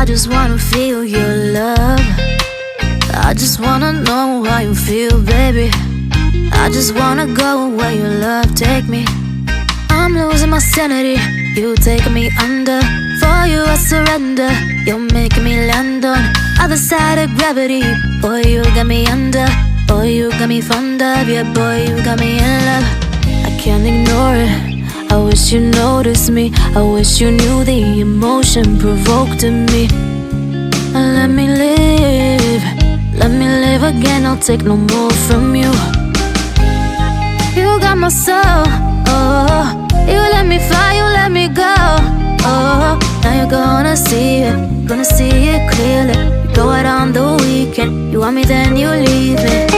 just wanna feel your love. I just wanna know how you feel, baby. I just wanna go where your love take me. I'm losing my sanity, you taking me under. For you I surrender, you're making me land on other side of gravity. Boy, you got me under. Boy, you got me fond of. Yeah, boy, you got me in love. I can't ignore it. I wish you noticed me. I wish you knew the emotion provoked in me. Let me live. Let me live again. I'll take no more from you. You got my soul. Oh, you let me fly. You let me go. Oh, now you're gonna see it. Gonna see it clearly. You go out on the weekend. You want me, then you leave it.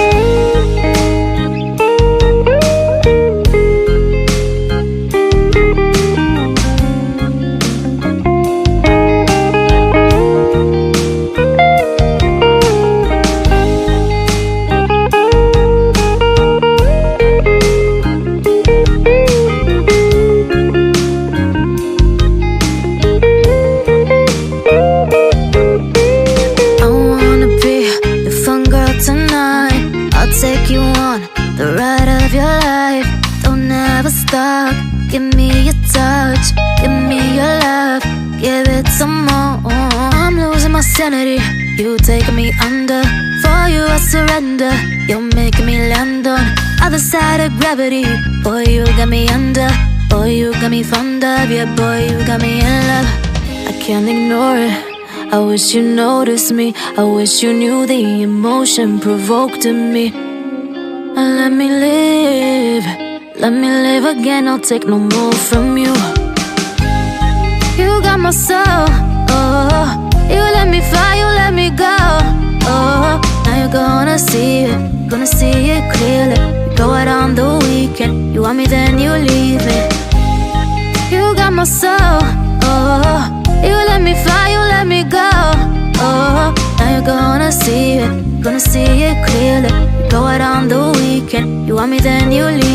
Take you on the ride of your life. Don't ever stop. Give me your touch. Give me your love. Give it some more. I'm losing my sanity. You taking me under. For you I surrender. You're making me land on other side of gravity. Boy, you got me under. Boy, you got me fond of. Yeah, boy, you got me in love. I can't ignore it. I wish you noticed me. I wish you knew the emotion provoked in me. Let me live. Let me live again. I'll take no more from you. You got my soul. Oh, you let me fly. You let me go. Oh, now you're gonna see it. Gonna see it clearly. You go out on the weekend. You want me, then you leave me. You got my soul, oh. You let me fly, you let me go, oh. Now you're gonna see it clearly. You go out on the weekend. You want me, then you leave